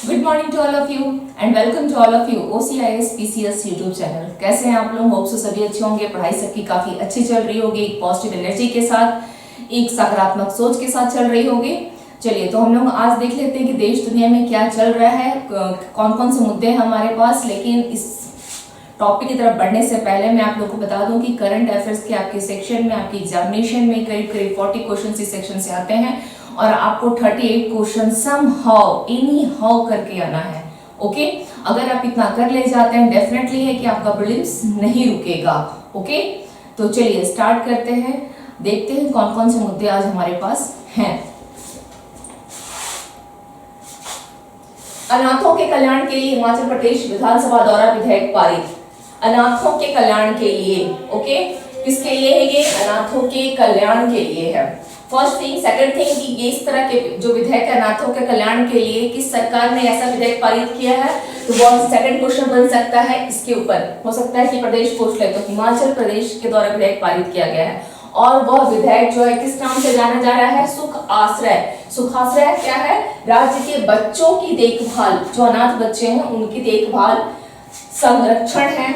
Good morning to all of you and welcome to all of you OCIS PCS YouTube channel. कैसे हैं आप लोग? Hope so सभी अच्छे होंगे, पढ़ाई सबकी काफी अच्छी चल रही होगी, एक पॉजिटिव एनर्जी के साथ, एक सकारात्मक सोच के साथ चल रही होगी। चलिए तो हम लोग आज देख लेते हैं कि देश दुनिया में क्या चल रहा है, कौन कौन से मुद्दे हैं हमारे पास। लेकिन इस टॉपिक की तरफ बढ़ने से पहले मैं आप लोग को बता दूं कि करंट अफेयर्स के आपके सेक्शन में, आपकी एग्जामिनेशन में करीब 40 क्वेश्चन इस सेक्शन से आते हैं और आपको 38 question somehow anyhow करके आना है। ओके, अगर आप इतना कर ले जाते हैं डेफिनेटली है कि आपका प्रीलिम्स नहीं रुकेगा। ओके, तो चलिए स्टार्ट करते हैं, देखते हैं कौन कौन से मुद्दे आज हमारे पास हैं। अनाथों के कल्याण के लिए हिमाचल प्रदेश विधानसभा द्वारा विधेयक पारित। अनाथों के कल्याण के लिए, ओके, किसके लिए है ये? अनाथों के कल्याण के लिए है। फर्स्ट थिंग, सेकंड थिंग कि ये इस तरह के जो विधेयक है अनाथों के कल्याण के लिए किस सरकार ने ऐसा विधेयक पारित किया है, तो वो सेकंड क्वेश्चन बन सकता है इसके ऊपर। हो सकता है कि प्रदेश पूछ ले, तो हिमाचल प्रदेश के द्वारा विधेयक पारित किया गया है और वह विधेयक जो है किस नाम से जाना जा रहा है? सुख आश्रय। सुख आश्रय क्या है? राज्य के बच्चों की देखभाल, जो अनाथ बच्चे हैं उनकी देखभाल, संरक्षण है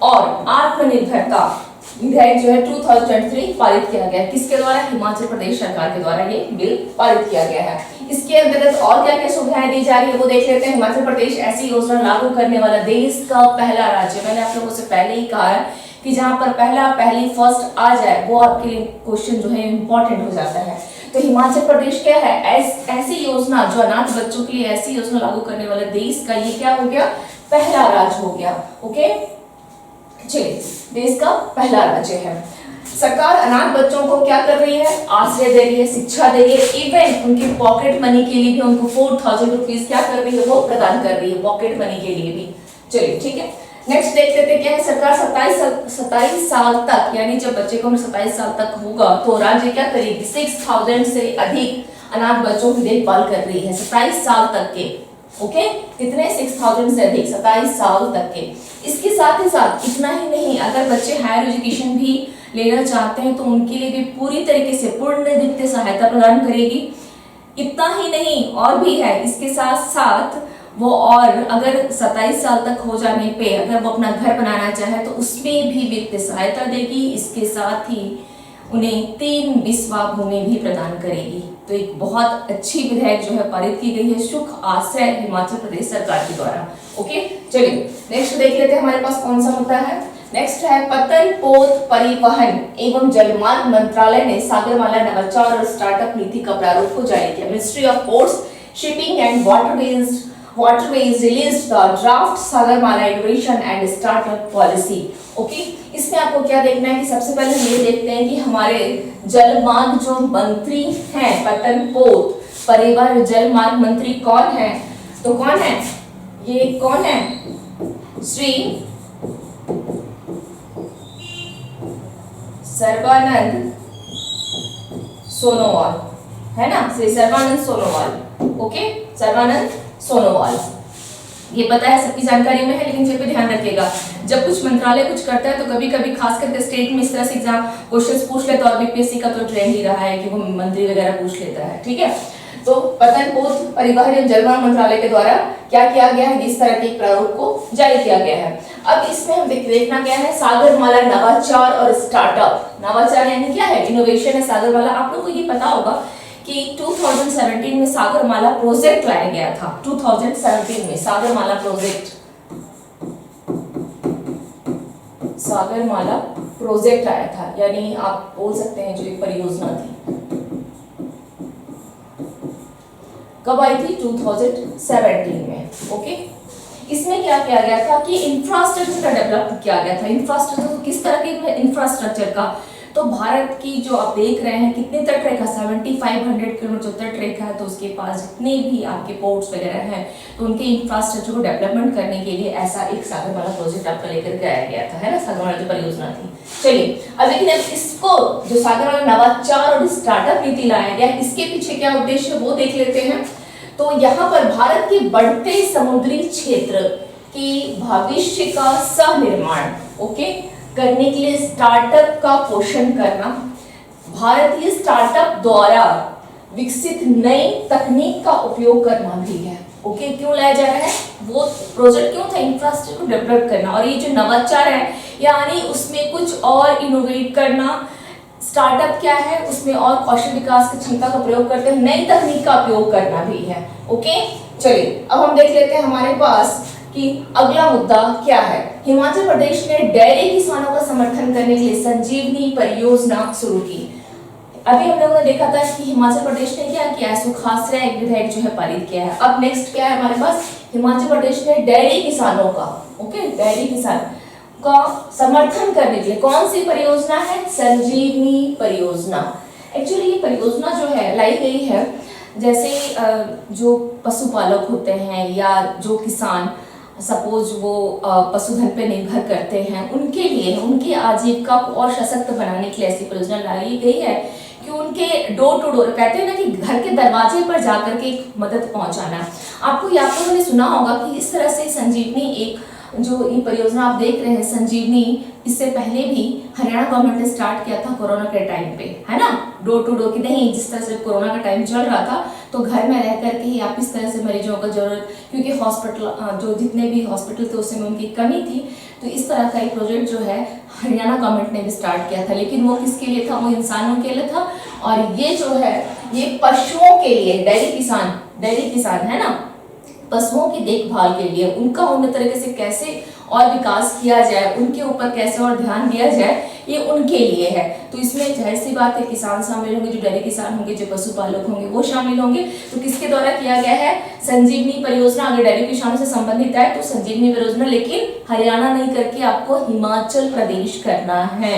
और आत्मनिर्भरता विधेयक जो है 2023 पारित किया गया है। किसके द्वारा? हिमाचल प्रदेश सरकार के द्वारा ये बिल पारित किया गया है। इसके अंतर्गत और क्या क्या सुविधाएं दी जा रही है वो देख लेते हैं। हिमाचल प्रदेश ऐसी योजना लागू करने वाला देश का पहला राज्य। मैंने आप लोगों से पहले ही कहा है कि जहां पर पहली फर्स्ट आ जाए वो आपके लिए क्वेश्चन जो है इंपॉर्टेंट हो जाता है। तो हिमाचल प्रदेश क्या है? ऐसी योजना जो अनाथ बच्चों के लिए ऐसी योजना लागू करने वाला देश का ये क्या हो गया? पहला राज्य हो गया। ओके, चलिए, देश का पहला राज्य है। सरकार अनाथ बच्चों को क्या कर रही है? आश्रय दे रही है, शिक्षा दे रही है, इवन उनकी पॉकेट मनी के लिए भी उनको 4000 रुपीज क्या कर रही है? वो प्रदान कर रही है, पॉकेट मनी के लिए भी। चलिए ठीक है, नेक्स्ट देख लेते हैं क्या है। सरकार 27 साल तक, यानी जब बच्चे को 27 साल तक होगा तो राज्य क्या करेगी? 6000 से अधिक अनाथ बच्चों की देखभाल कर रही है 27 साल तक के। ओके, कितने? 6000 से अधिक 27 साल तक के। इसके साथ ही साथ इतना ही नहीं, अगर बच्चे हायर एजुकेशन भी लेना चाहते हैं तो उनके लिए भी पूरी तरीके से पूर्ण वित्तीय सहायता प्रदान करेगी। इतना ही नहीं, और भी है इसके साथ साथ वो, और अगर 27 साल तक हो जाने पे अगर वो अपना घर बनाना चाहे तो उसमें भी वित्तीय सहायता देगी। इसके साथ ही उन्हें 3 बिस्वा भूमि भी प्रदान करेगी। तो एक बहुत अच्छी विधेयक जो है पारित की गई है सुख आश्रय हिमाचल प्रदेश सरकार के द्वारा। ओके, चलिए नेक्स्ट देख लेते हैं हमारे पास कौन सा मुद्दा है। नेक्स्ट है पतन पोत परिवहन एवं जलमार्ग मंत्रालय ने सागरमाला नवाचार और स्टार्टअप नीति का प्रारूप को जारी किया। Ministry of ports, shipping and waterways released the draft Sagarmala innovation and startup policy. Okay, इसमें आपको क्या देखना है कि सबसे पहले हम ये देखते हैं कि हमारे जलमार्ग जो मंत्री हैं, पतन पोत परिवहन जलमार्ग मंत्री कौन है? तो कौन है ये? कौन है? श्री सर्बानंद सोनोवाल, है ना? श्री सर्बानंद सोनोवाल। ओके, सर्बानंद सोनोवाल, ये पता है, सबकी जानकारी में है, लेकिन फिर भी ध्यान रखिएगा जब कुछ मंत्रालय कुछ करता है तो कभी कभी खास करके स्टेट में इस तरह से एग्जाम क्वेश्चंस पूछ लेता है और बीपीएससी का तो ट्रेंड ही रहा है कि वो मंत्री वगैरह पूछ लेता है। ठीक है, तो पतन पोत परिवहन एवं जलमार्ग मंत्रालय के द्वारा क्या किया गया है? इस तरह के प्रारूप को जारी किया गया है। अब इसमें हम देखना क्या है? सागरमाला नवाचार और स्टार्टअप। नवाचार यानी क्या है? इनोवेशन है सागरमाला। आप लोगों को ये पता होगा कि 2017 में सागरमाला प्रोजेक्ट लाया गया था। 2017 में सागरमाला प्रोजेक्ट आया था, यानी आप बोल सकते हैं जो एक परियोजना थी। कब आई थी? 2017 में। ओके, इसमें क्या किया गया था कि इंफ्रास्ट्रक्चर का डेवलप किया गया था। इंफ्रास्ट्रक्चर किस तरह के? इंफ्रास्ट्रक्चर का, तो भारत की जो आप देख रहे हैं कितने तटरेखा 7500 किलोमीटर जो तटरेखा है, तो उसके पास जितने भी आपके पोर्ट्स वगैरह हैं तो उनके इंफ्रास्ट्रक्चर को डेवलपमेंट करने के लिए ऐसा एक सागरमाला प्रोजेक्ट आपका लेकर के आया गया था, है ना? सागरमाला जो परियोजना थी। चलिए अब लेकिन अब इसको जो सागरमाला नवाचार और स्टार्टअप नीति लाया गया, इसके पीछे क्या उद्देश्य है वो देख लेते हैं। तो यहाँ पर भारत के बढ़ते समुद्री क्षेत्र की भविष्य का सह-निर्माण, ओके, करने के लिए स्टार्टअप का पोषण करना, भारतीय स्टार्टअप द्वारा विकसित नई तकनीक का उपयोग करना भी है। ओके, क्यों लाया जा रहा है? वो प्रोजेक्ट क्यों था? इंफ्रास्ट्रक्चर को डेवलप करना, और ये जो नवाचार है यानी उसमें कुछ और इनोवेट करना। स्टार्टअप क्या है? उसमें और कौशल विकास की क्षमता का प्रयोग करते हैं, नई तकनीक का उपयोग करना भी है। ओके, चलिए अब हम देख लेते हैं हमारे पास कि अगला मुद्दा क्या है। हिमाचल प्रदेश ने डेयरी किसानों का समर्थन करने के लिए संजीवनी परियोजना शुरू की। अभी हम लोगों ने देखा था कि हिमाचल प्रदेश ने क्या किया है? सुखाश्रय एक विधेयक जो है पारित किया है। अब नेक्स्ट क्या है हमारे पास? हिमाचल प्रदेश ने डेयरी किसानों का, ओके, डेयरी किसान का समर्थन करने के लिए कौन सी परियोजना है? संजीवनी परियोजना। एक्चुअली ये परियोजना जो है लाई गई है, जैसे जो पशुपालक होते हैं या जो किसान सपोज वो पशुधन पे निर्भर करते हैं, उनके लिए उनकी आजीविका को और सशक्त बनाने के लिए ऐसी परियोजना लाई गई है कि उनके डोर टू डोर, कहते हैं ना कि घर के दरवाजे पर जाकर के मदद पहुंचाना। आपको आप लोगों ने सुना होगा कि इस तरह से संजीवनी एक जो ये परियोजना आप देख रहे हैं संजीवनी, इससे पहले भी हरियाणा गवर्नमेंट ने स्टार्ट किया था कोरोना के टाइम पे, है ना, डोर टू डोर की नहीं, जिस तरह से कोरोना का टाइम चल रहा था तो घर में रह करके ही आप इस तरह से मरीजों का जरूरत, क्योंकि हॉस्पिटल जो जितने भी हॉस्पिटल थे उसमें उनकी कमी थी, तो इस तरह का एक प्रोजेक्ट जो है हरियाणा गवर्नमेंट ने भी स्टार्ट किया था। लेकिन वो किसके लिए था? वो इंसानों के लिए था। और ये जो है ये पशुओं के लिए, डेयरी किसान है ना, पशुओं की देखभाल के लिए उनका उन्नत तरीके से कैसे और विकास किया जाए, उनके ऊपर कैसे और ध्यान दिया जाए, ये उनके लिए है। तो इसमें जाहिर सी बात है किसान शामिल होंगे, जो डेयरी किसान होंगे, जो पशुपालक होंगे वो शामिल होंगे। तो किसके द्वारा किया गया है? संजीवनी परियोजना। अगर डेयरी किसानों से संबंधित है तो संजीवनी परियोजना, लेकिन हरियाणा नहीं करके आपको हिमाचल प्रदेश करना है।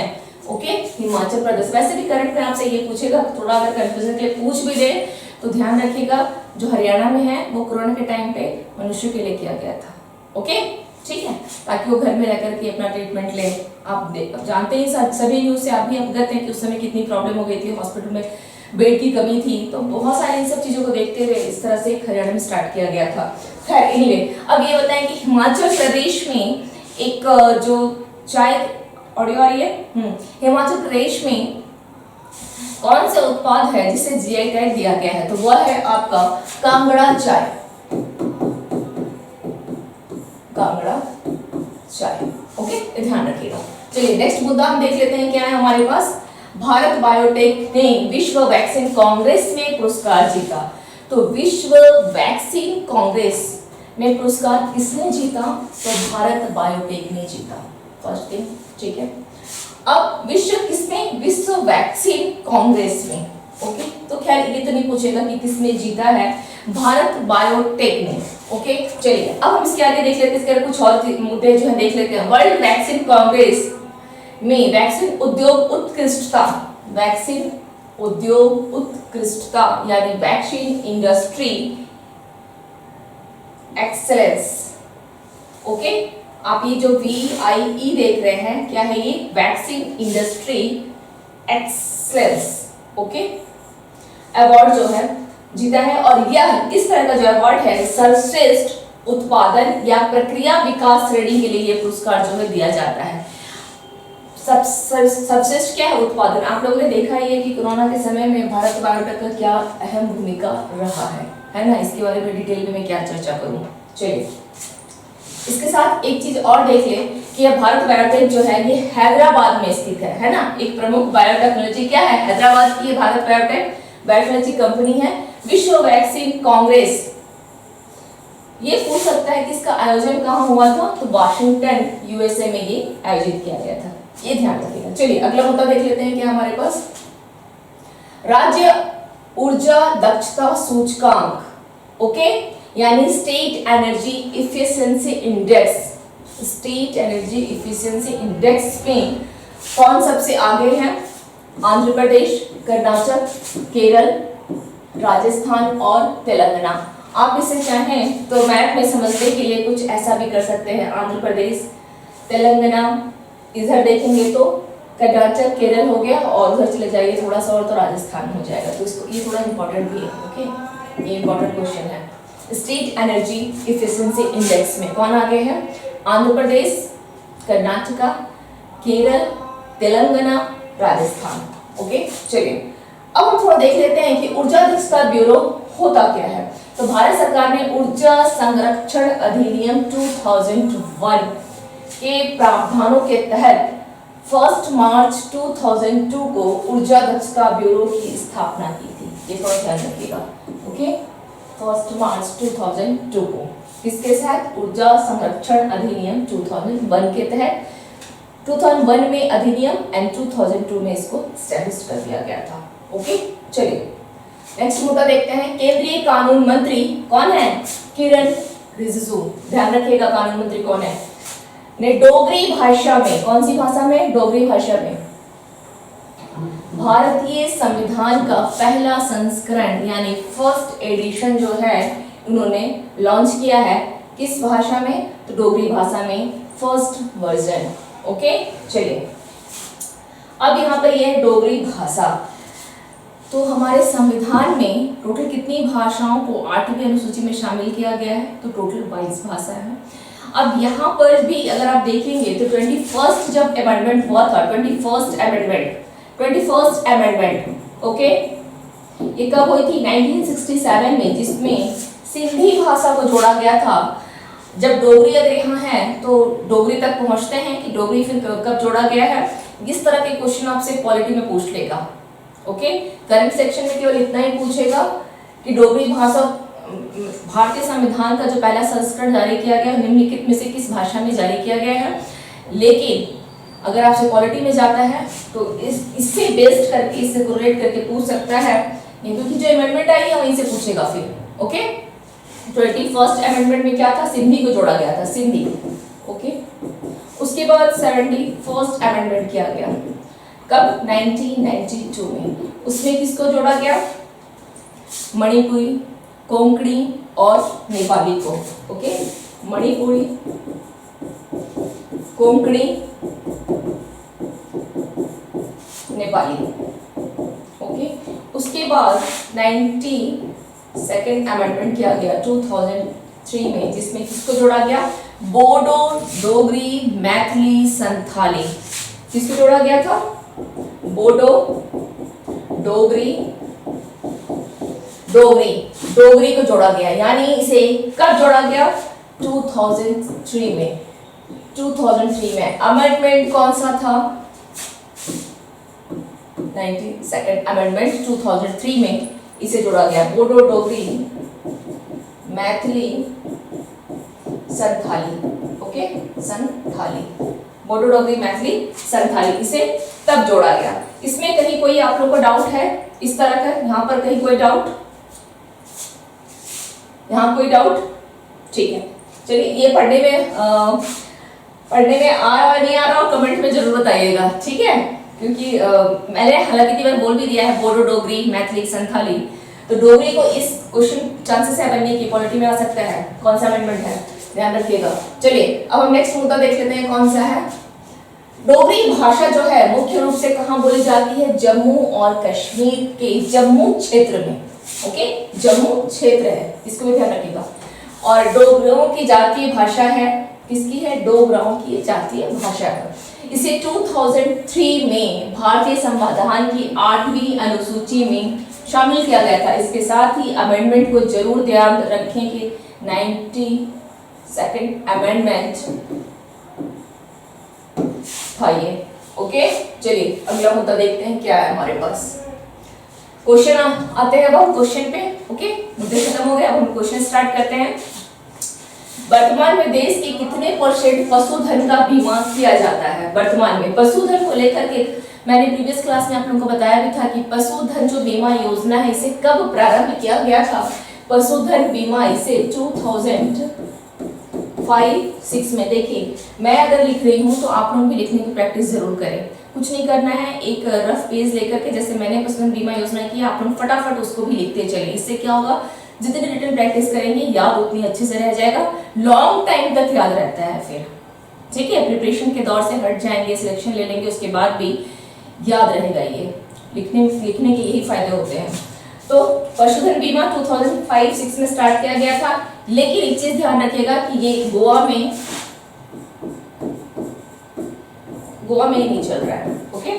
ओके, हिमाचल प्रदेश। वैसे भी करंट में आपसे ये पूछेगा, थोड़ा अगर कंफ्यूजन के लिए पूछ भी दे तो ध्यान रखिएगा, जो हरियाणा में है वो कोरोना के टाइम पे मनुष्य के लिए किया गया था। ओके, ठीक है, ताकि वो घर में रह करके अपना ट्रीटमेंट ले। आप जानते ही सभी न्यूज से आप भी अवगत हैं कि उस समय कितनी प्रॉब्लम हो गई थी, हॉस्पिटल में बेड की कमी थी, तो बहुत सारी इन सब चीजों को देखते हुए इस तरह से हरियाणा में स्टार्ट किया गया था। खैर एनीवे, अब ये बताएं कि हिमाचल प्रदेश में एक जो चाय ऑडियो आ रही है, हिमाचल प्रदेश में कौन सा उत्पाद है जिसे जीआई टैग दिया गया है? तो वह है आपका कांगड़ा चाय। कांगड़ा चाय, ओके, ध्यान रखिएगा। चलिए नेक्स्ट मुद्दा हम देख लेते हैं, क्या है हमारे पास? भारत बायोटेक ने विश्व वैक्सीन कांग्रेस में पुरस्कार जीता। तो विश्व वैक्सीन कांग्रेस में पुरस्कार किसने जीता? तो भारत बायोटेक ने जीता, फर्स्ट थिंग, ठीक है। अब विश्व किसमें? विश्व वैक्सीन कांग्रेस में। ओके, तो खैर ये तो नहीं पूछेगा कि किसने जीता है, भारत बायोटेक ने। ओके, चलिए अब हम इसके आगे देख लेते हैं, इसके कुछ और मुद्दे जो है देख लेते हैं। वर्ल्ड वैक्सीन कांग्रेस में वैक्सीन उद्योग उत्कृष्टता, वैक्सीन उद्योग उत्कृष्टता यानी वैक्सीन इंडस्ट्री एक्सेलेंस। ओके, आप ये जो VIE देख रहे हैं, क्या है ये? Vaccine industry excellence, okay, award जो है जीता है। और यह इस तरह का जो अवार्ड है सर्वश्रेष्ठ उत्पादन या प्रक्रिया विकास श्रेणी के लिए ये पुरस्कार जो है दिया जाता है। सबश्रेष्ठ क्या है? उत्पादन। आप लोगों ने देखा ही है कि कोरोना के समय में भारत बायोटेक का क्या अहम भूमिका रहा है ना, इसके बारे में डिटेल में मैं क्या चर्चा करूं। चलिए इसके साथ एक चीज और देख ले कि यह भारत बायोटेक जो है ये हैदराबाद में स्थित है ना, एक प्रमुख बायोटेक्नोलॉजी क्या है? हैदराबाद की भारत बायोटेक बायोटेक्नोलॉजी कंपनी है। विश्व वैक्सीन कांग्रेस, ये पूछ सकता है कि इसका आयोजन कहाँ हुआ था? तो वाशिंगटन USA में ये आयोजित किया गया था, ये ध्यान रखिएगा। चलिए अगला मुद्दा देख लेते हैं, क्या हमारे पास? राज्य ऊर्जा दक्षता सूचकांक, ओके, यानी state energy efficiency index. State energy efficiency index में कौन सबसे आगे है? आंध्र प्रदेश, कर्नाटक, केरल, राजस्थान और तेलंगाना। आप इसे चाहें तो मैप में समझने के लिए कुछ ऐसा भी कर सकते हैं, आंध्र प्रदेश, तेलंगाना, इधर देखेंगे तो कर्नाटक, केरल हो गया, और उधर चले जाइए थोड़ा सा और तो राजस्थान हो जाएगा। तो इसको ये थोड़ा इंपॉर्टेंट भी है, ओके, ये इंपॉर्टेंट क्वेश्चन है। स्टेट एनर्जी इफिशिएंसी इंडेक्स में कौन आगे है? आंध्र प्रदेश, कर्नाटका, केरल, तेलंगाना, राजस्थान। ओके, चलिए अब हम थोड़ा देख लेते हैं कि ऊर्जा दक्षता ब्यूरो होता क्या है। तो भारत सरकार ने ऊर्जा संरक्षण अधिनियम 2001 के प्रावधानों के तहत 1 मार्च 2002 को ऊर्जा दक्षता ब्यूरो की स्थापना की थी। ये थोड़ा ध्यान रखिएगा। ओके, 1 मार्च 2002 को किसके साथ? ऊर्जा संरक्षण अधिनियम 2001 के तहत 2001 में अधिनियम एंड 2002 में इसको स्टैब्लिश कर दिया गया था। ओके, चलिए नेक्स्ट मुद्दा देखते हैं। केंद्रीय कानून मंत्री कौन है? किरण रिजिजू। ध्यान रखिएगा कानून मंत्री कौन है। ने डोगरी भाषा में, कौन सी भाषा में? डोगरी भाषा में भारतीय संविधान का पहला संस्करण यानी फर्स्ट एडिशन जो है उन्होंने लॉन्च किया है। किस भाषा में? तो डोगरी भाषा में फर्स्ट वर्जन। ओके, चलिए अब यहाँ पर यह डोगरी भाषा, तो हमारे संविधान में टोटल कितनी भाषाओं को 8वीं अनुसूची में शामिल किया गया है? तो टोटल 22 भाषा है। अब यहाँ पर भी अगर आप देखेंगे तो 21st जब अमेंडमेंट हुआ था, 21st अमेंडमेंट, ओके, ये कब हुई थी? 1967 में, जिसमें सिंधी भाषा को जोड़ा गया था। जब डोगरी अगर यहाँ है तो डोगरी तक पहुँचते हैं कि डोगरी फिर कब जोड़ा गया है, इस तरह के क्वेश्चन आपसे पॉलिटी में पूछ लेगा। ओके, करंट सेक्शन में केवल इतना ही पूछेगा कि डोगरी भाषा भारतीय संविधान का जो पहला संस्करण जारी किया गया निम्नलिखित में से किस भाषा में जारी किया गया है। लेकिन अगर आपसे पॉलिटी में जाता है तो इससे बेस्ड करके, इससे कोरिलेट करके पूछ सकता है, क्योंकि जो अमेंडमेंट आई है वहीं से पूछेगा फिर। ओके, 21st अमेंडमेंट में क्या था? सिंधी को जोड़ा गया था, सिंधी। ओके, उसके बाद 71st अमेंडमेंट किया गया, कब? 1992 में। उसमें किसको जोड़ा गया? मणिपुरी, कोंकणी और नेपाली को। ओके, मणिपुरी, कोंकणी, नेपाली। ओके, उसके बाद 92nd अमेंडमेंट किया गया 2003 में, जिसमें किसको जोड़ा गया? बोडो, डोगरी, मैथिली, संथाली। किसको जोड़ा गया था? बोडो, डोगरी को जोड़ा गया। यानी इसे कब जोड़ा गया? 2003 में। 2003 में अमेंडमेंट कौन सा था? 92nd अमेंडमेंट 2003 में इसे जोड़ा गया। बोडो, डोगरी, मैथिली, संथाली। ओके, संथाली, बोडो, डोगरी, मैथिली, संथाली, इसे तब जोड़ा गया। इसमें कहीं कोई आप लोग को डाउट है इस तरह का? यहाँ पर कहीं कोई डाउट? यहाँ कोई डाउट? ठीक है, चलिए ये पढ़ने में आ रहा है नहीं आ रहा, कमेंट में जरूर बताइएगा। ठीक है, क्योंकि मैंने हालांकि कई बार बोल भी दिया है बोडो, डोगरी, मैथिली, संथाली। तो डोगरी को इस क्वेश्चन चांसेस है बनने की, पॉलिटी में आ सकता है। कौन सा अमेंडमेंट है, ध्यान रखिएगा। चलिए अब हम नेक्स्ट मुद्दा देख लेते हैं, कौन सा है। डोगरी भाषा जो है मुख्य रूप से कहाँ बोली जाती है? जम्मू और कश्मीर के जम्मू क्षेत्र में। ओके, जम्मू क्षेत्र है, इसको भी ध्यान रखिएगा। और डोगरों की जातीय भाषा है, किसकी है? डोगराओं की जातीय भाषा है। इसे 2003 में भारतीय संविधान की 8वीं अनुसूची में शामिल किया गया था। इसके साथ ही अमेंडमेंट को जरूर ध्यान रखें कि 92nd अमेंडमेंट था ये। ओके, चलिए अगला मुद्दा देखते हैं क्या है हमारे पास। क्वेश्चन आते हैं अब हम क्वेश्चन पे। ओके, मुद्दे खत्म हो गए, अब हम क्वेश्चन स्टार्ट करते हैं। वर्तमान में देश के कितने % पशुधन का बीमा किया जाता है? वर्तमान में पशुधन को लेकर के मैंने प्रीवियस क्लास में आप लोगों को बताया भी था कि पशुधन जो बीमा योजना है इसे कब प्रारंभ किया गया था? पशुधन बीमा इसे 2005-6 में। देखिए मैं अगर लिख रही हूँ तो आप लोग भी लिखने की प्रैक्टिस जरूर करें। कुछ नहीं करना है, एक रफ पेज लेकर के जैसे मैंने पशुधन बीमा योजना की, आप लोग फटाफट उसको भी लिखते चलिए। इससे क्या होगा, जितनी रिटन प्रैक्टिस करेंगे याद उतनी अच्छे से रह जाएगा, लॉन्ग टाइम तक याद रहता है फिर। ठीक है, प्रिपरेशन के दौर से हट जाएंगे, सिलेक्शन ले लेंगे, उसके बाद भी याद रहेगा। ये लिखने के यही फायदे होते हैं। तो पशुधन बीमा 2005-6 में स्टार्ट किया गया था, लेकिन एक चीज ध्यान रखिएगा कि ये गोवा में नहीं चल रहा है। ओके,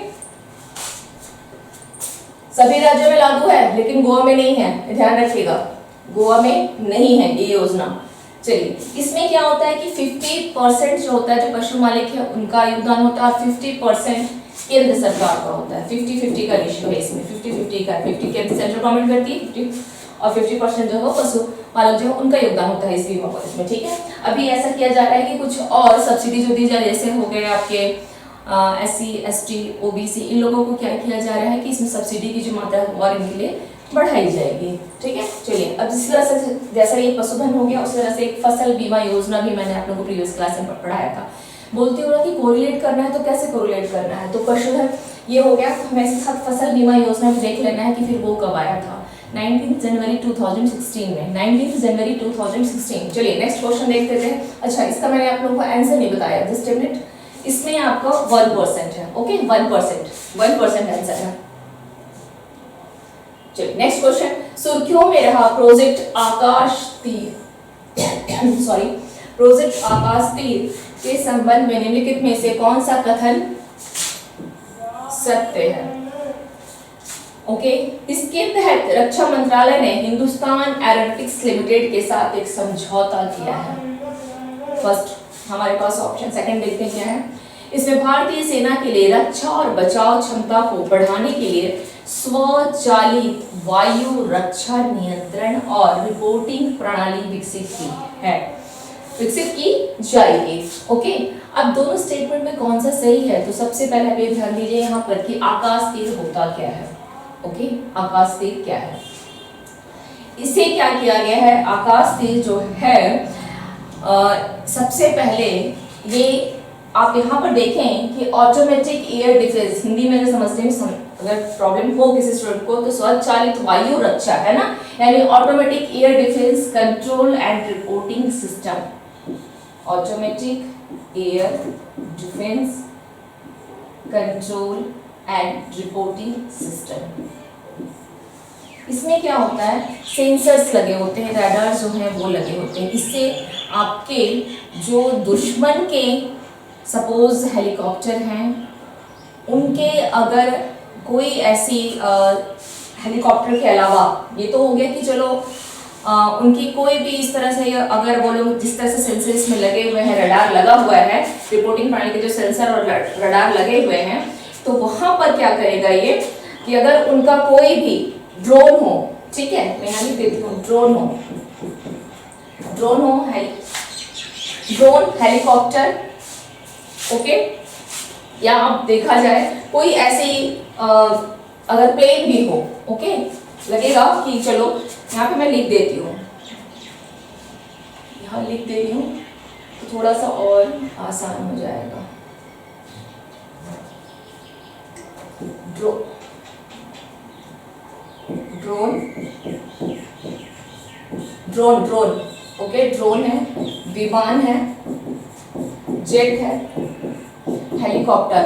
सभी राज्यों में लागू है लेकिन गोवा में नहीं है, ध्यान रखिएगा। गोवा में नहीं है ये योजना। चलिए, इसमें क्या होता है कि 50% जो होता है जो पशु मालिक है उनका योगदान होता है और 50% केंद्र सरकार का होता है। 50-50 का रेशियो है इसमें, 50-50 का, 50 केंद्र सेंट्रल गवर्नमेंट करती है 50 और 50% जो है पशु पालक जो है उनका योगदान होता है इस बीमा पॉलिसी में। ठीक है, अभी ऐसा किया जा रहा है कि कुछ और सब्सिडी जो दी जा रही है, जैसे हो गए आपके SC ST OBC, इन लोगों को क्या किया जा रहा है कि इसमें सब्सिडी की जो मात्रा है और इनके लिए बढ़ाई जाएगी। ठीक है, चलिए अब जिस तरह से जैसा ये पशुधन हो गया, उस तरह से एक फसल बीमा योजना भी मैंने आप लोगों को प्रीवियस क्लास में पढ़ाया था। बोलती हूँ ना कि कोरिलेट करना है तो कैसे कोरिलेट करना है, तो पशुधन ये हो गया, हमें इसके साथ फसल बीमा योजना भी देख लेना है कि फिर वो कब आया था। 19 जनवरी 2016 में, 19 जनवरी 2016। चलिए नेक्स्ट क्वेश्चन देख लेते हैं। अच्छा, इसका मैंने आप लोगों को आंसर नहीं बताया, जस्ट अ मिनट। इसमें आपका 1% है, ओके, 1% आंसर है। चलिए नेक्स्ट क्वेश्चन, सुर्खियों में रहा प्रोजेक्ट आकाश तीर सॉरी, प्रोजेक्ट आकाश तीर के संबंध में निम्नलिखित में से कौन सा कथन सत्य है? ओके, इसके तहत रक्षा मंत्रालय ने हिंदुस्तान एरोनॉटिक्स लिमिटेड के साथ एक समझौता किया है। फर्स्ट हमारे पास ऑप्शन, सेकंड देखते हैं क्या है। इसमें भारतीय सेना के लिए रक्षा और बचाव क्षमता को बढ़ाने के लिए स्वचालित वायु रक्षा नियंत्रण और रिपोर्टिंग प्रणाली विकसित की जाएगी। ओके, अब दोनों स्टेटमेंट में कौन सा सही है? तो सबसे पहले आप ये ध्यान दीजिए यहाँ पर कि आकाश तीर होता क्या है। ओके, आकाश तीर क्या है? इसे क्या किया गया है? आकाश तीर जो है सबसे पहले ये आप यहाँ पर देखें कि ऑटोमेटिक एयर डिफेंस, हिंदी में समझने में अगर प्रॉब्लम हो किसी स्टूडेंट को तो स्वचालित वायु रक्षा है ना, यानी automatic air defence control and reporting system, automatic air defence control and reporting system. इसमें क्या होता है, सेंसर्स लगे होते हैं, रडार जो है वो लगे होते हैं। इससे आपके जो दुश्मन के सपोज हेलीकॉप्टर हैं, उनके अगर कोई ऐसी हेलीकॉप्टर के अलावा, ये तो हो गया कि चलो उनकी कोई भी इस तरह से अगर वो लोग जिस तरह से सेंसर इसमें लगे हुए हैं, रडार लगा हुआ है, रिपोर्टिंग प्रणाली के जो सेंसर और रडार लगे हुए हैं, तो वहां पर क्या करेगा ये कि अगर उनका कोई भी ड्रोन हो, ठीक है, मैं यहाँ लिख देती हूँ, ड्रोन हो हेलीकॉप्टर, ओके, या अब देखा जाए कोई ऐसी अगर प्लेन भी हो, ओके, लगेगा कि चलो यहाँ पे मैं लिख देती हूँ, यहाँ लिख दे रही हूँ तो थोड़ा सा और आसान हो जाएगा। ड्रोन, ओके, ड्रोन है, विमान है, जेट है, हेलीकॉप्टर,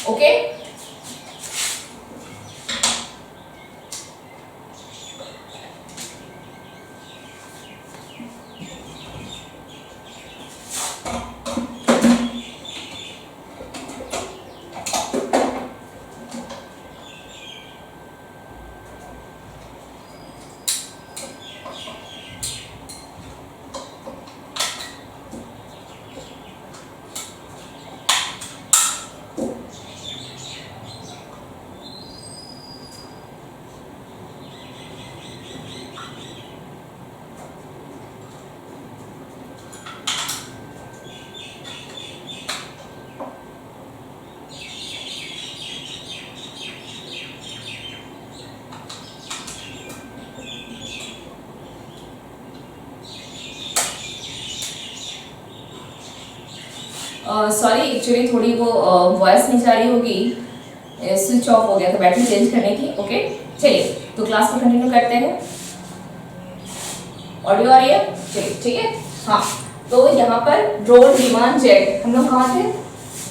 ओके। सॉरी, एक्चुअली थोड़ी वो वॉइस नहीं जा रही होगी, स्विच ऑफ हो गया था बैटरी चेंज करने की। ओके, चलिए तो क्लास को कंटिन्यू करते हैं। ऑडियो आ रही है? चलिए, ठीक है। हाँ, तो यहाँ पर ड्रोन, विमान, जेट, हम लोग कहाँ थे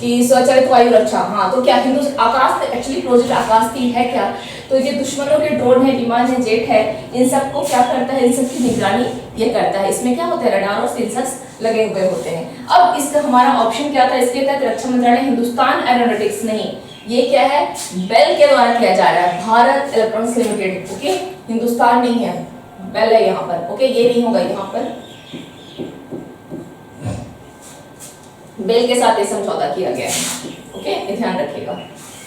कि स्वचालित वायु रक्षा। हाँ, तो क्या हिंदू आकाश, एक्चुअली प्रोजेक्ट आकाश तीर है क्या, तो ये दुश्मनों के ड्रोन है, विमान है, जेट है, इन सबको क्या करता है, इन सब की निगरानी ये करता है। इसमें क्या होता है, रडार और सेंसर्स लगे हुए होते हैं। अब इसका हमारा ऑप्शन क्या था, इसके तहत रक्षा मंत्रालय हिंदुस्तान एरोनॉटिक्स नहीं, ये क्या है, बेल के द्वारा किया जा रहा है, Bharat electronics limited. Okay, Hindustan नहीं है, बेल है यहाँ पर। ओके, ये नहीं होगा यहाँ पर, बेल के साथ ये समझौता किया गया है। ओके, ये ध्यान रखिएगा।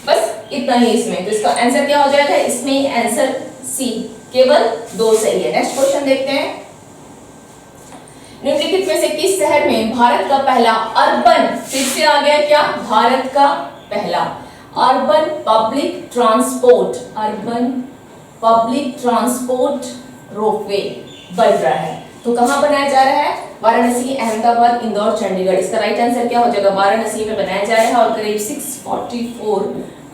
बस इतना ही इसमें, तो इसका आंसर क्या हो जाएगा, इसमें आंसर सी, केवल 2 सही है। नेक्स्ट क्वेश्चन देखते हैं, निम्नलिखित में से किस शहर में भारत का पहला अर्बन, फिर से आ गया क्या, भारत का पहला अर्बन पब्लिक ट्रांसपोर्ट रोपवे बन रहा है। तो कहां बनाया जा रहा है, वाराणसी, अहमदाबाद, इंदौर, चंडीगढ़। इसका राइट आंसर क्या हो जाएगा, वाराणसी में बनाया जा रहा है और करीब 644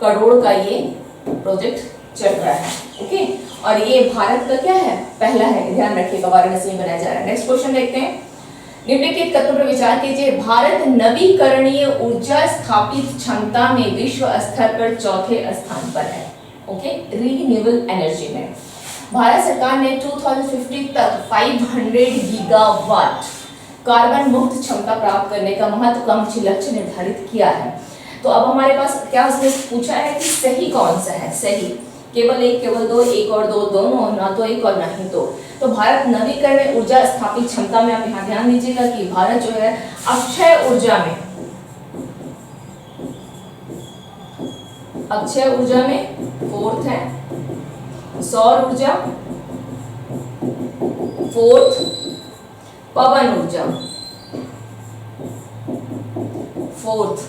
करोड़ का ये प्रोजेक्ट चल रहा है। ओके, और ये भारत का क्या है, पहला है, ध्यान रखिएगा, वाराणसी में बनाया जा रहा है। नेक्स्ट क्वेश्चन देखते हैं, निम्नलिखित कथनों पर विचार कीजिए, भारत नवीकरणीय ऊर्जा स्थापित क्षमता में विश्व स्तर पर चौथे स्थान पर है। ओके, रिन्यूएबल एनर्जी में भारत सरकार ने 2050 तक 500 गीगावाट कार्बन मुक्त क्षमता प्राप्त करने का महत्वाकांक्षी लक्ष्य निर्धारित किया है। तो अब हमारे पास क्या उसने पूछा है कि सही कौन सा है, सही केवल 1, केवल 2, 1 और 2 दोनों, ना तो 1 और ना ही 2। तो भारत नवीकरणीय ऊर्जा स्थापित क्षमता में आप यहाँ ध्यान दीजिएगा कि भारत जो है अक्षय ऊर्जा में 4th है, सौर ऊर्जा 4th, पवन ऊर्जा 4th।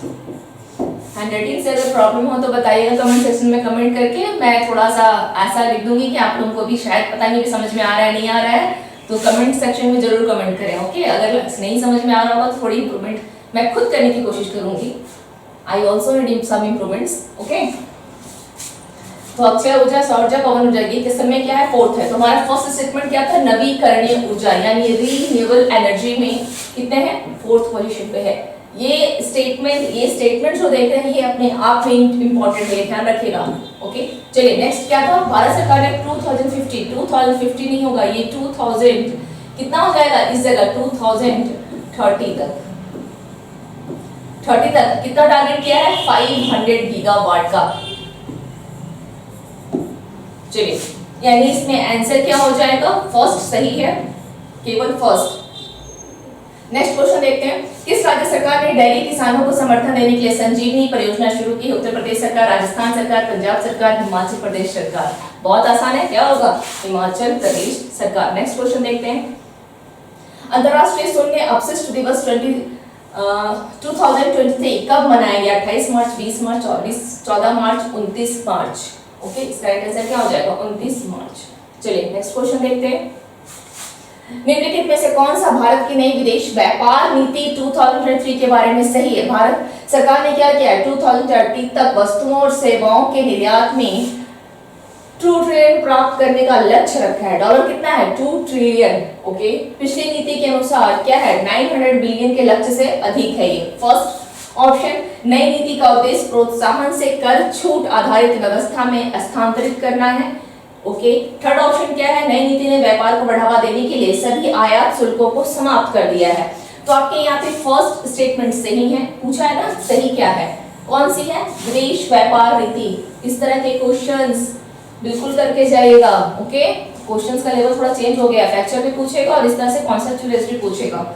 हैंडराइटिंग से अगर प्रॉब्लम हो तो बताइएगा कमेंट सेक्शन में कमेंट करके, मैं थोड़ा सा ऐसा लिख दूंगी कि आप लोगों को भी शायद पता नहीं भी समझ में आ रहा है नहीं आ रहा है, तो कमेंट सेक्शन में जरूर कमेंट करें। ओके, अगर नहीं समझ में आ रहा होगा तो थोड़ी इंप्रूवमेंट मैं खुद करने की कोशिश करूंगी। I also need some improvements. Okay, तो अक्षय ऊर्जा, सौर ऊर्जा, पवन ऊर्जा, ये किस समय क्या है, 4th है। तो हमारा फर्स्ट स्टेटमेंट क्या था, नवीकरणीय ऊर्जा यानी रीन्यूएबल एनर्जी में कितने हैं, 4th पोजीशन पे है। ये स्टेटमेंट जो देख रहे हैं ये अपने आप में इंपॉर्टेंट है, ध्यान रखिएगा। ओके, चलिए नेक्स्ट क्या था, भारत सरकार ने 2050 नहीं होगा, ये 2000 कितना हो जाएगा इस जगह, 2030 तक कितना टारगेट किया है, 500 गीगावाट का। चलिए, यानी इसमें आंसर क्या हो जाएगा, फर्स्ट सही है, केवल फर्स्ट। नेक्स्ट क्वेश्चन देखते हैं, किस राज्य सरकार ने डेयरी किसानों को समर्थन देने के लिए संजीवनी परियोजना शुरू की, उत्तर प्रदेश सरकार, राजस्थान सरकार, पंजाब सरकार, हिमाचल प्रदेश सरकार। बहुत आसान है, क्या होगा, हिमाचल प्रदेश सरकार। नेक्स्ट क्वेश्चन देखते हैं, अंतरराष्ट्रीय शून्य अपशिष्ट दिवस 2023 कब मनाया गया, 28 मार्च, 20 मार्च, 14 मार्च, 29 मार्च। ओके, इसका राइट आंसर क्या हो जाएगा, 29 मार्च। चलिए नेक्स्ट क्वेश्चन देखते हैं, निम्नलिखित में से कौन सा भारत की नई विदेश व्यापार नीति 2023 के बारे में सही है। भारत सरकार ने क्या किया है, 2030 तक वस्तुओं और सेवाओं के निर्यात में 2 ट्रिलियन प्राप्त करने का लक्ष्य रखा है। डॉलर कितना है, 2 ट्रिलियन। ओके, पिछली नीति के अनुसार क्या है, 900 बिलियन के लक्ष्य से अधिक है ये। फर्स्ट ऑप्शन, नई नीति का उद्देश्य प्रोत्साहन से कर छूट आधारित व्यवस्था में स्थानांतरित करना है। ओके, थर्ड ऑप्शन क्या है, नई नीति ने व्यापार को बढ़ावा देने के लिए सभी आयात शुल्कों को समाप्त कर दिया है। तो आपके यहाँ पे फर्स्ट स्टेटमेंट सही है, पूछा है ना, सही क्या है, कौन सी है, विदेश व्यापार नीति। इस तरह के क्वेश्चंस बिल्कुल करके जाइएगा। ओके, क्वेश्चंस का लेवल थोड़ा चेंज हो गया, फैक्चर भी पूछेगा और इस तरह से कॉन्सेप्चुअल भी पूछेगा।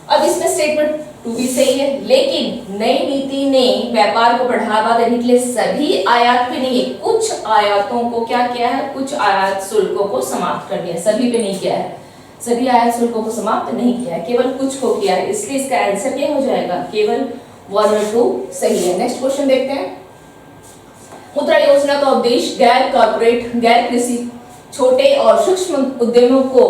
अब इसमें स्टेटमेंट 2 भी सही है, लेकिन नई नीति ने व्यापार को बढ़ावा देने के लिए सभी आयात पे नहीं, कुछ आयातों को क्या किया है, कुछ आयात शुल्कों को समाप्त कर दिया, सभी पे नहीं किया है, सभी आयात शुल्कों को समाप्त नहीं किया है, केवल कुछ को किया है। इसलिए इसका आंसर क्या हो जाएगा, केवल 1 और 2 सही है। नेक्स्ट क्वेश्चन देखते हैं, मुद्रा योजना का उद्देश्य गैर कॉर्पोरेट, गैर कृषि, छोटे और सूक्ष्म उद्यमों को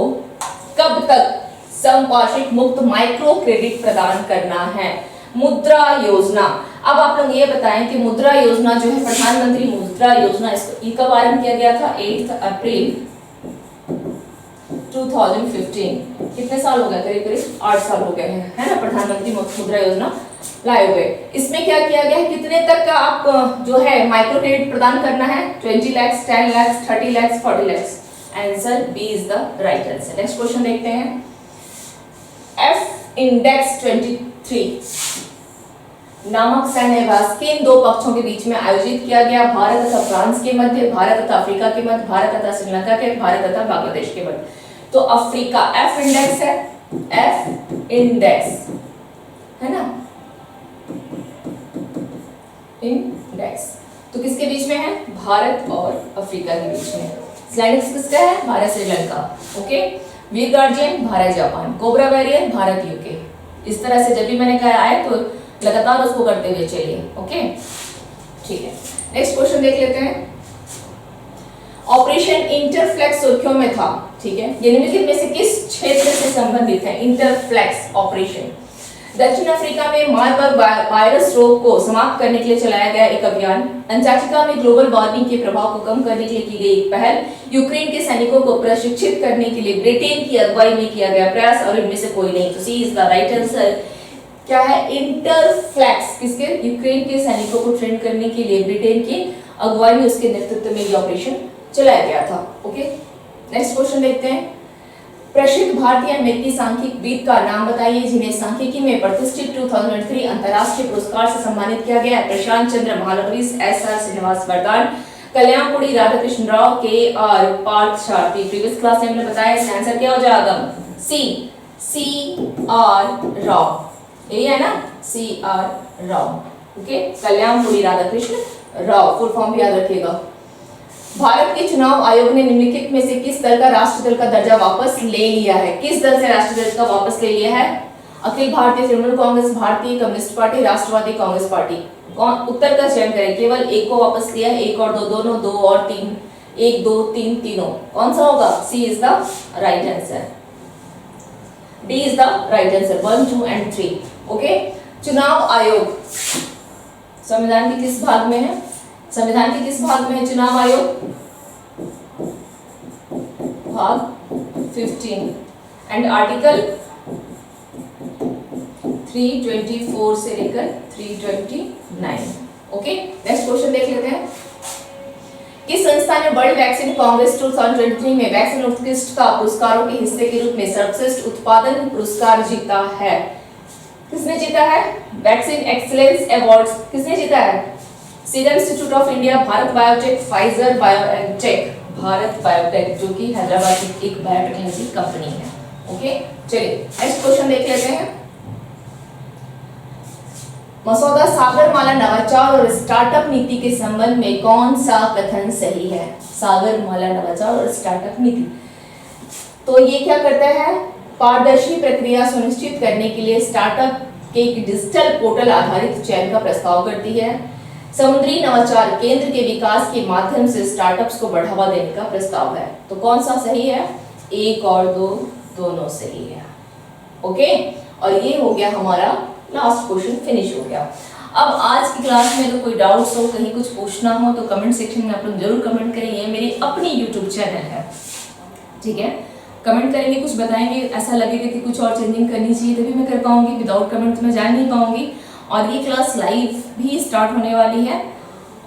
कब तक संपार्श्विक मुक्त माइक्रो क्रेडिट प्रदान करना है। मुद्रा योजना, अब आप लोग ये बताएं कि मुद्रा योजना जो है, प्रधानमंत्री मुद्रा योजना, इसको कब आरंभ किया गया था, 8 अप्रैल 2015। कितने साल हो गए, करीब करीब 8 साल हो गए हैं, है ना, प्रधानमंत्री मुद्रा योजना लाए हुए। इसमें क्या किया गया है, कितने तक का आप जो है माइक्रो क्रेडिट प्रदान करना है, 20 lakh, 10 lakh, 30 lakh, 40 lakh. Answer B is the right answer. Next question देखते हैं। एफ इंडेक्स 23 नामक सैन्याभ्यास किन दो पक्षों के बीच में आयोजित किया गया? भारत तथा फ्रांस के मध्य, भारत तथा अफ्रीका के मध्य, भारत तथा श्रीलंका के, भारत तथा बांग्लादेश के मध्य। तो अफ्रीका, एफ इंडेक्स है, एफ इंडेक्स है ना, इंडेक्स तो किसके बीच में है? भारत और अफ्रीका के बीच में। स्लाइडेक्स किसका है? Bharat Sri Lanka. Okay, Veer guardian Bharat Japan, cobra warrior Bharat UK. इस तरह से जब भी मैंने कहा आए तो लगातार उसको करते हुए चलिए। ओके, ठीक है। नेक्स्ट क्वेश्चन देख लेते हैं। ऑपरेशन इंटरफ्लेक्स सुर्खियों में था, ठीक है। ये निम्नलिखित में से किस क्षेत्र से संबंधित है? इंटरफ्लेक्स ऑपरेशन दक्षिण अफ्रीका में मार्बर्ग वायरस रोग को समाप्त करने के लिए चलाया गया एक अभियान, अंटार्कटिका में ग्लोबल वार्मिंग के प्रभाव को कम करने के लिए की गई एक पहल, यूक्रेन के सैनिकों को प्रशिक्षित करने के लिए ब्रिटेन की अगुवाई में किया गया प्रयास, और इनमें से कोई नहीं। तो सी इज द राइट आंसर। क्या है? इंटरफ्लेक्स किसके? यूक्रेन के सैनिकों को ट्रेन करने के लिए ब्रिटेन की अगुवाई में, उसके नेतृत्व में ये ऑपरेशन चलाया गया था। ओके, नेक्स्ट क्वेश्चन देखते हैं। प्रसिद्ध भारतीय अमेरिकी सांख्यिकीविद का नाम बताइए जिन्हें सांख्यिकी में प्रतिष्ठित 2003 अंतर्राष्ट्रीय पुरस्कार से सम्मानित किया गया। Prashanta Chandra Mahalanobis, S R. Srinivasa Varadhan, Kalyampudi Radhakrishna Rao, K R. Parthasarathy. Previous class में हमने बताया इसका आंसर क्या हो जाएगा? सी.आर. राव, यही है ना, CR. Rao. Okay, Kalyanpuri Radhakrishna Rao, full form भी याद रखिएगा। भारत के चुनाव आयोग ने निम्नलिखित में से किस दल का राष्ट्रीय दल का दर्जा वापस ले लिया है? किस दल से राष्ट्रीय दल का वापस ले लिया है? अखिल भारतीय तृणमूल कांग्रेस, भारतीय कम्युनिस्ट पार्टी, राष्ट्रवादी कांग्रेस पार्टी। कौन उत्तर का चयन करें? केवल एक को वापस लिया है, एक और दो, दोनों, दो और तीन, एक, दो, तीन, तीनों। कौन सा होगा? C is the right answer, D is the right answer, 1, 2 and 3। Okay, चुनाव आयोग संविधान के किस भाग में है? संविधान के किस भाग में है चुनाव आयोग? भाग 15 एंड आर्टिकल 324 से लेकर 329। ओके, नेक्स्ट क्वेश्चन देख लेते हैं। किस संस्था ने वर्ल्ड वैक्सीन कांग्रेस 2023 में वैक्सीन उत्कृष्ट का पुरस्कारों के हिस्से के रूप में सर्वश्रेष्ठ उत्पादन पुरस्कार जीता है? किसने जीता है? वैक्सीन एक्सीलेंस अवार्ड्स किसने जीता है? Serum institute of India, Bharat biotech, Pfizer biotech, Bharat biotech जो कि हैदराबाद की एक बायोटेक्नोलॉजी कंपनी है। ओके, चलिए नेक्स्ट क्वेश्चन देख लेते हैं। मसौदा सागरमाला नवाचार और स्टार्टअप नीति के संबंध में कौन सा कथन सही है? सागरमाला नवाचार और स्टार्टअप नीति तो ये क्या करता है? पारदर्शी प्रक्रिया सुनिश्चित करने के लिए स्टार्टअप के एक डिजिटल पोर्टल आधारित चयन का प्रस्ताव करती है। समुद्री नवाचार केंद्र के विकास के माध्यम से स्टार्टअप्स को बढ़ावा देने का प्रस्ताव है। तो कौन सा सही है? एक और दो दोनों सही है। ओके, और ये हो गया हमारा लास्ट क्वेश्चन, फिनिश हो गया। अब आज की क्लास में तो कोई डाउट्स हो, कहीं कुछ पूछना हो तो कमेंट सेक्शन में आप लोग जरूर कमेंट करें। ये मेरी अपनी यूट्यूब चैनल है, ठीक है। कमेंट करेंगे, कुछ बताएंगे, ऐसा लगेगा कि कुछ और चेंजिंग करनी चाहिए तभी मैं कर पाऊंगी, विदाउट कमेंट तो मैं जान नहीं पाऊंगी। और ये क्लास लाइव भी स्टार्ट होने वाली है।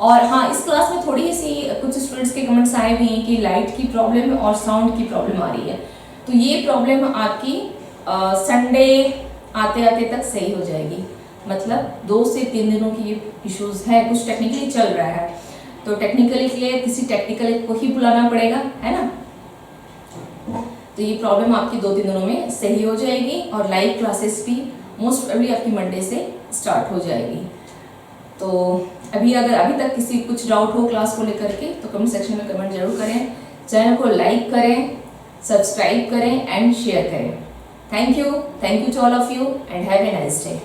और हाँ, इस क्लास में थोड़ी सी कुछ स्टूडेंट्स के कमेंट्स आए भी हैं कि लाइट की प्रॉब्लम और साउंड की प्रॉब्लम आ रही है। तो ये प्रॉब्लम आपकी संडे आते आते तक सही हो जाएगी। मतलब 2 से 3 दिनों की ये इश्यूज है, कुछ टेक्निकली चल रहा है, तो टेक्निकली के लिए किसी टेक्निकल को ही बुलाना पड़ेगा, है ना। तो ये प्रॉब्लम आपकी 2-3 दिनों में सही हो जाएगी और लाइव क्लासेस भी मोस्ट प्रोबेबली आपकी मंडे से स्टार्ट हो जाएगी। तो अभी तक किसी कुछ डाउट हो क्लास को लेकर के तो कमेंट सेक्शन में कमेंट जरूर करें। चैनल को लाइक करें, सब्सक्राइब करें एंड शेयर करें। Thank you to all of you and have a nice day.